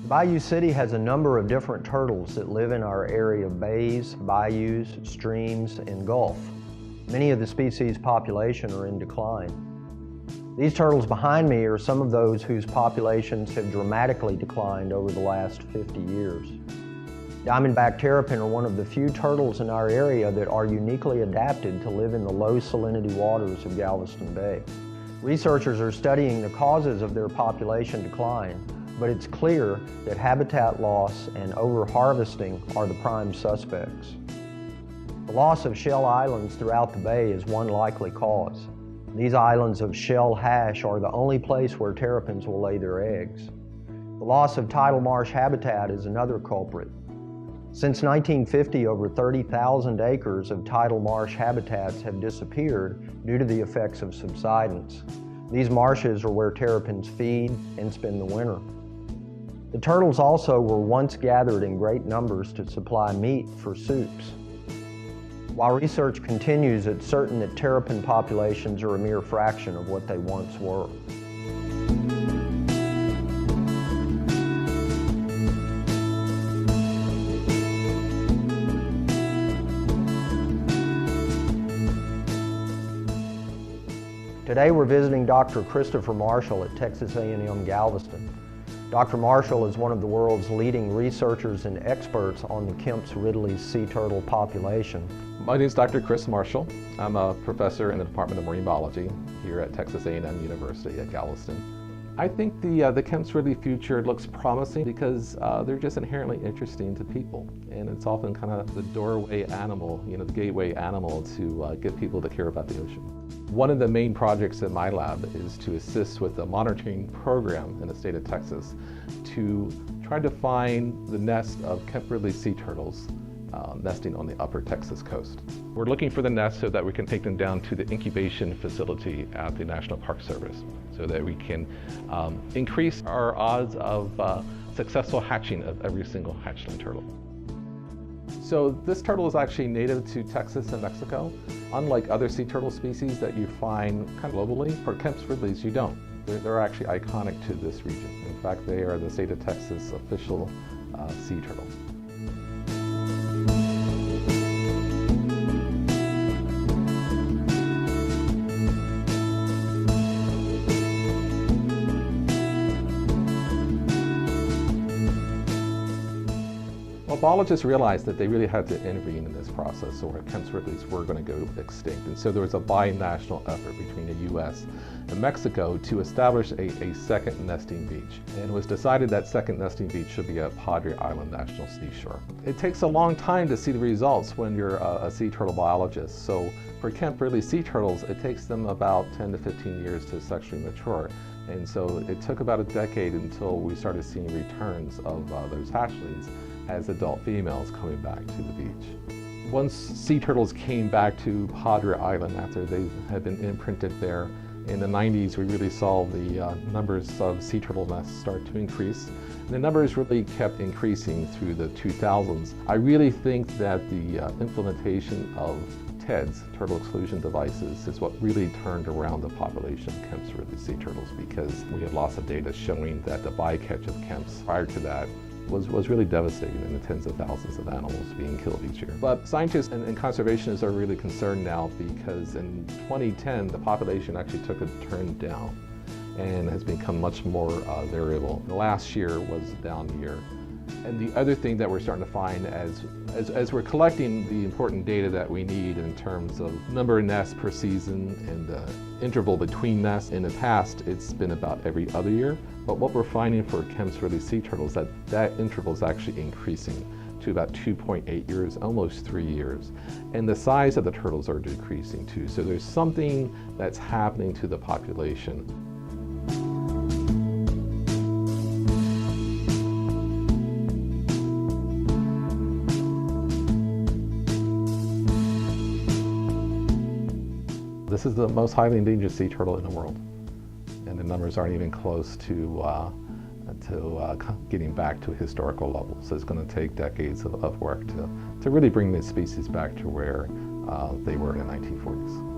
Bayou City has a number of different turtles that live in our area of bays, bayous, streams, and gulf. Many of the species' population are in decline. These turtles behind me are some of those whose populations have dramatically declined over the last 50 years. Diamondback terrapin are one of the few turtles in our area that are uniquely adapted to live in the low salinity waters of Galveston Bay. Researchers are studying the causes of their population decline, but it's clear that habitat loss and over-harvesting are the prime suspects. The loss of shell islands throughout the bay is one likely cause. These islands of shell hash are the only place where terrapins will lay their eggs. The loss of tidal marsh habitat is another culprit. Since 1950, over 30,000 acres of tidal marsh habitats have disappeared due to the effects of subsidence. These marshes are where terrapins feed and spend the winter. The turtles also were once gathered in great numbers to supply meat for soups. While research continues, it's certain that terrapin populations are a mere fraction of what they once were. Today we're visiting Dr. Christopher Marshall at Texas A&M Galveston. Dr. Marshall is one of the world's leading researchers and experts on the Kemp's Ridley's sea turtle population. My name is Dr. Chris Marshall. I'm a professor in the Department of Marine Biology here at Texas A&M University at Galveston. I think the Kemp's Ridley future looks promising because they're just inherently interesting to people, and it's often kind of the doorway animal, the gateway animal to get people to care about the ocean. One of the main projects at my lab is to assist with the monitoring program in the state of Texas to try to find the nest of Kemp's Ridley sea turtles nesting on the upper Texas coast. We're looking for the nest so that we can take them down to the incubation facility at the National Park Service so that we can increase our odds of successful hatching of every single hatchling turtle. So this turtle is actually native to Texas and Mexico. Unlike other sea turtle species that you find kind of globally, for Kemp's Ridleys you don't. They're actually iconic to this region. In fact, they are the state of Texas official sea turtle. Well, biologists realized that they really had to intervene in this process, or Kemp's Ridleys were going to go extinct. And so there was a binational effort between the U.S. and Mexico to establish a second nesting beach. And it was decided that second nesting beach should be at Padre Island National Seashore. It takes a long time to see the results when you're a sea turtle biologist. So for Kemp's Ridley sea turtles, it takes them about 10 to 15 years to sexually mature. And so it took about a decade until we started seeing returns of those hatchlings as adult females coming back to the beach. Once sea turtles came back to Padre Island after they had been imprinted there, in the 90s we really saw the numbers of sea turtle nests start to increase. And the numbers really kept increasing through the 2000s. I really think that the implementation of TEDs, turtle exclusion devices, is what really turned around the population of Kemp's Ridley sea turtles, because we had lots of data showing that the bycatch of Kemp's prior to that was really devastating, in the tens of thousands of animals being killed each year. But scientists and conservationists are really concerned now because in 2010 the population actually took a turn down and has become much more variable. The last year was a down year. And the other thing that we're starting to find as we're collecting the important data that we need in terms of number of nests per season and the interval between nests, in the past it's been about every other year. But what we're finding for Kemp's Ridley sea turtles, that interval is actually increasing to about 2.8 years, almost 3 years. And the size of the turtles are decreasing too. So there's something that's happening to the population. This is the most highly endangered sea turtle in the world, and the numbers aren't even close to getting back to historical levels. So it's going to take decades of work to really bring this species back to where they were in the 1940s.